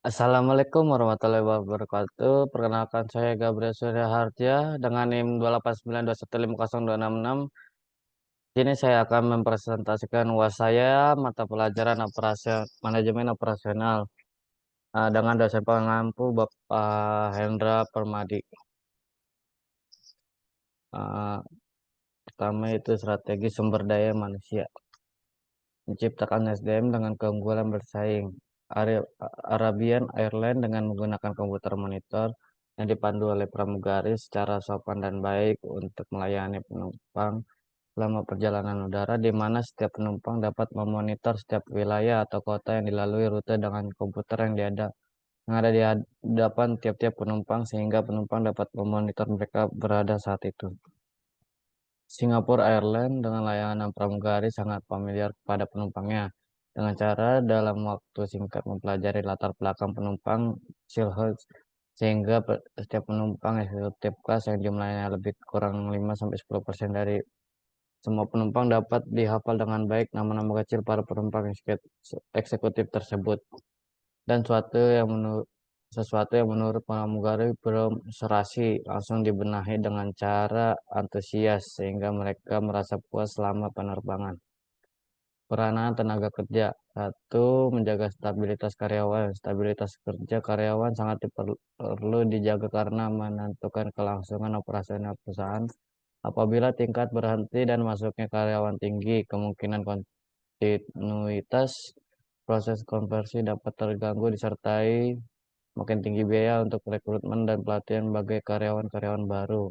Assalamualaikum warahmatullahi wabarakatuh. Perkenalkan saya Gabriel Surya Harja dengan NIM 28921502666. Kini saya akan mempresentasikan UAS saya mata pelajaran manajemen operasional dengan dosen pengampu Bapak Hendra Permadi. Eh, Pertama itu strategi sumber daya manusia. Menciptakan SDM dengan keunggulan bersaing. Arabian Airlines dengan menggunakan komputer monitor yang dipandu oleh pramugari secara sopan dan baik untuk melayani penumpang selama perjalanan udara, di mana setiap penumpang dapat memonitor setiap wilayah atau kota yang dilalui rute dengan komputer yang ada di hadapan tiap-tiap penumpang, sehingga penumpang dapat memonitor mereka berada saat itu. Singapore Airlines dengan layanan pramugari sangat familiar kepada penumpangnya dengan cara dalam waktu singkat mempelajari latar belakang penumpang Silhouette, sehingga setiap penumpang eksekutif kelas yang jumlahnya lebih kurang 5-10% dari semua penumpang dapat dihafal dengan baik nama-nama kecil para penumpang eksekutif tersebut. Dan sesuatu yang menurut pramugari belum serasi langsung dibenahi dengan cara antusias sehingga mereka merasa puas selama penerbangan. Peranan tenaga kerja. Satu, menjaga stabilitas karyawan. Stabilitas kerja karyawan sangat perlu dijaga karena menentukan kelangsungan operasional perusahaan. Apabila tingkat berhenti dan masuknya karyawan tinggi, kemungkinan kontinuitas proses konversi dapat terganggu disertai makin tinggi biaya untuk rekrutmen dan pelatihan bagi karyawan-karyawan baru.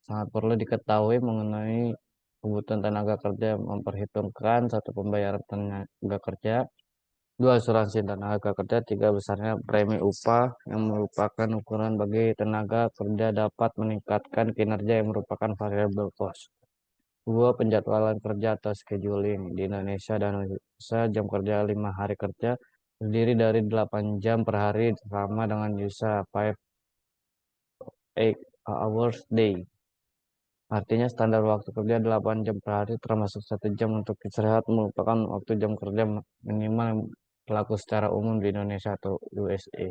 Sangat perlu diketahui mengenai kebutuhan tenaga kerja, memperhitungkan satu pembayaran tenaga kerja, dua asuransi tenaga kerja, tiga besarnya premi upah yang merupakan ukuran bagi tenaga kerja dapat meningkatkan kinerja yang merupakan variable cost. Dua, penjadwalan kerja atau scheduling. Di Indonesia dan USA, jam kerja 5 hari kerja terdiri dari 8 jam per hari sama dengan USA 5-8 hours day. Artinya standar waktu kerja 8 jam per hari termasuk 1 jam untuk istirahat merupakan waktu jam kerja minimal yang berlaku secara umum di Indonesia atau USA.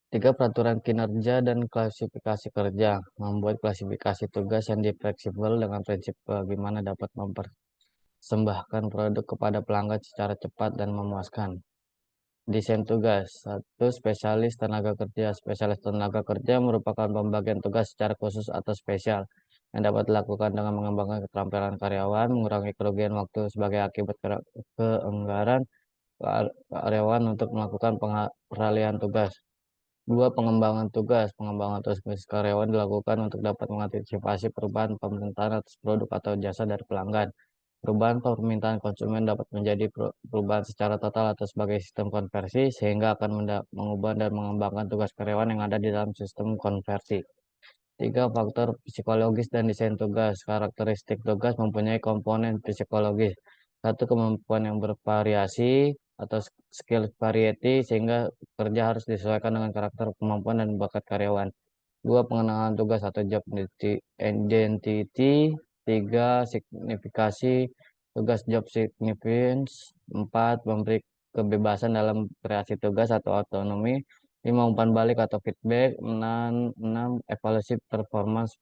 Tiga, peraturan kinerja dan klasifikasi kerja. Membuat klasifikasi tugas yang fleksibel dengan prinsip bagaimana dapat mempersembahkan produk kepada pelanggan secara cepat dan memuaskan. Desain tugas. Satu, spesialis tenaga kerja. Spesialis tenaga kerja merupakan pembagian tugas secara khusus atau spesial yang dapat dilakukan dengan mengembangkan keterampilan karyawan, mengurangi kerugian waktu sebagai akibat keenggaran karyawan untuk melakukan peralihan tugas. Dua, pengembangan tugas. Pengembangan tugas karyawan dilakukan untuk dapat mengantisipasi perubahan permintaan atas produk atau jasa dari pelanggan. Perubahan permintaan konsumen dapat menjadi perubahan secara total atau sebagai sistem konversi, sehingga akan mengubah dan mengembangkan tugas karyawan yang ada di dalam sistem konversi. Tiga, faktor psikologis dan desain tugas. Karakteristik tugas mempunyai komponen psikologis. Satu, kemampuan yang bervariasi atau skill variety, sehingga kerja harus disesuaikan dengan karakter, kemampuan, dan bakat karyawan. Dua, pengenalan tugas atau job identity. Tiga, signifikasi tugas job significance. Empat, memberi kebebasan dalam kreasi tugas atau otonomi. Lima, umpan balik atau feedback. Enam, evaluasi performance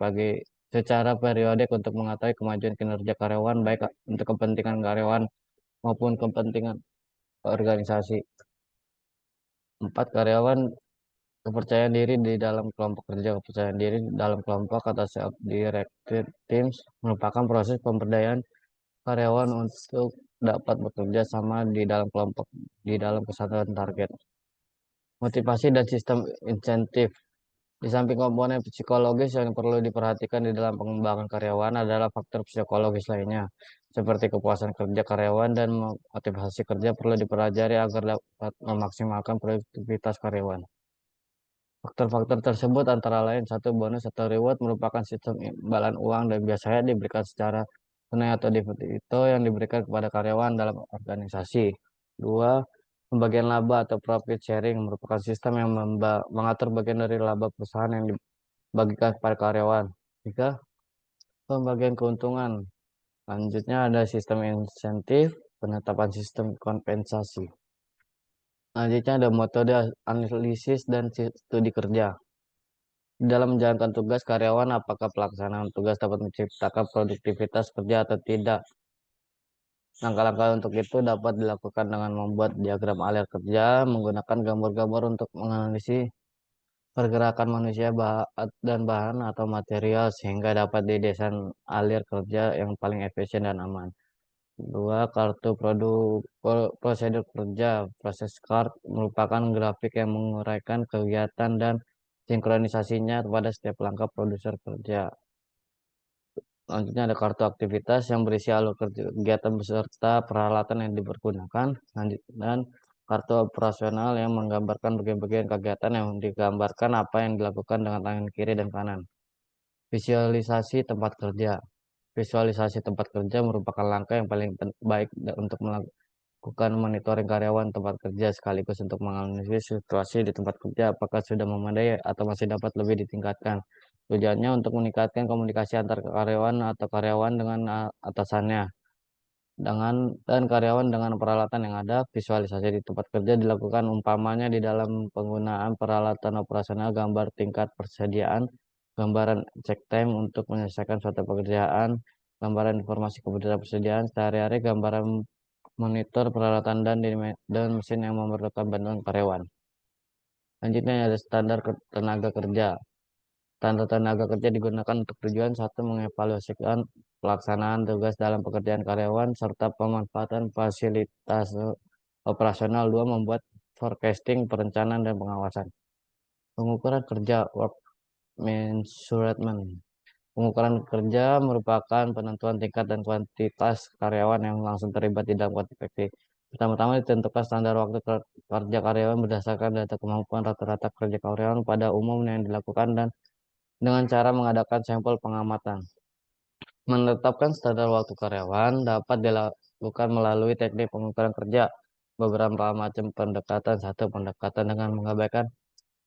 secara periodik untuk mengetahui kemajuan kinerja karyawan baik untuk kepentingan karyawan maupun kepentingan organisasi. Empat, karyawan kepercayaan diri di dalam kelompok kerja. Kepercayaan diri dalam kelompok atau self-directed teams merupakan proses pemberdayaan karyawan untuk dapat bekerja sama di dalam kelompok di dalam kesatuan target. Motivasi dan sistem insentif. Di samping komponen psikologis yang perlu diperhatikan di dalam pengembangan karyawan adalah faktor psikologis lainnya, seperti kepuasan kerja karyawan dan motivasi kerja perlu dipelajari agar dapat memaksimalkan produktivitas karyawan. Faktor-faktor tersebut antara lain: satu, bonus atau reward merupakan sistem imbalan uang dan biasanya diberikan secara tunai atau dividendo yang diberikan kepada karyawan dalam organisasi. Dua, pembagian laba atau profit sharing merupakan sistem yang mengatur bagian dari laba perusahaan yang dibagikan kepada karyawan. Tiga, pembagian keuntungan. Selanjutnya ada sistem insentif, penetapan sistem kompensasi. Selanjutnya ada metode analisis dan studi kerja. Dalam menjalankan tugas karyawan, apakah pelaksanaan tugas dapat menciptakan produktivitas kerja atau tidak? Langkah-langkah untuk itu dapat dilakukan dengan membuat diagram alir kerja, menggunakan gambar-gambar untuk menganalisis pergerakan manusia dan bahan atau material sehingga dapat didesain alir kerja yang paling efisien dan aman. Dua, kartu prosedur kerja. Proses card merupakan grafik yang menguraikan kegiatan dan sinkronisasinya pada setiap langkah produser kerja. Selanjutnya ada kartu aktivitas yang berisi alur kegiatan beserta peralatan yang dipergunakan. Dan kartu operasional yang menggambarkan bagian-bagian kegiatan yang digambarkan apa yang dilakukan dengan tangan kiri dan kanan. Visualisasi tempat kerja. Visualisasi tempat kerja merupakan langkah yang paling baik untuk melakukan monitoring karyawan tempat kerja sekaligus untuk menganalisis situasi di tempat kerja apakah sudah memadai atau masih dapat lebih ditingkatkan. Tujuannya untuk meningkatkan komunikasi antar karyawan atau karyawan dengan atasannya dan karyawan dengan peralatan yang ada. Visualisasi di tempat kerja dilakukan umpamanya di dalam penggunaan peralatan operasional, gambar tingkat persediaan, gambaran check time untuk menyelesaikan suatu pekerjaan, gambaran informasi kebutuhan persediaan sehari-hari, gambaran monitor peralatan dan mesin yang memerlukan bantuan karyawan. Selanjutnya ada standar tenaga kerja. Standar tenaga kerja digunakan untuk tujuan satu, mengevaluasikan pelaksanaan tugas dalam pekerjaan karyawan serta pemanfaatan fasilitas operasional. Dua, membuat forecasting, perencanaan dan pengawasan. Pengukuran kerja work measurement. Pengukuran kerja merupakan penentuan tingkat dan kuantitas karyawan yang langsung terlibat di dalam konstruksi. Pertama-tama ditentukan standar waktu kerja karyawan berdasarkan data kemampuan rata-rata kerja karyawan pada umum yang dilakukan dan dengan cara mengadakan sampel pengamatan. Menetapkan standar waktu karyawan dapat dilakukan melalui teknik pengukuran kerja. Beberapa macam pendekatan. Satu, pendekatan dengan mengabaikan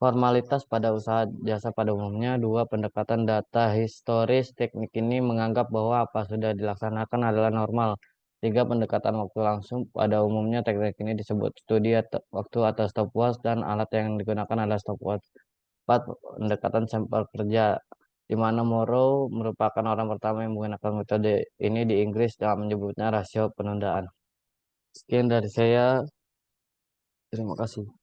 formalitas pada usaha jasa pada umumnya. Dua, pendekatan data historis. Teknik ini menganggap bahwa apa sudah dilaksanakan adalah normal. Tiga, pendekatan waktu langsung. Pada umumnya teknik ini disebut studi waktu atau stopwatch dan alat yang digunakan adalah stopwatch. Empat, pendekatan sampel kerja, di mana Morrow merupakan orang pertama yang menggunakan metode ini di Inggris dalam menyebutnya rasio penundaan. Sekian dari saya. Terima kasih.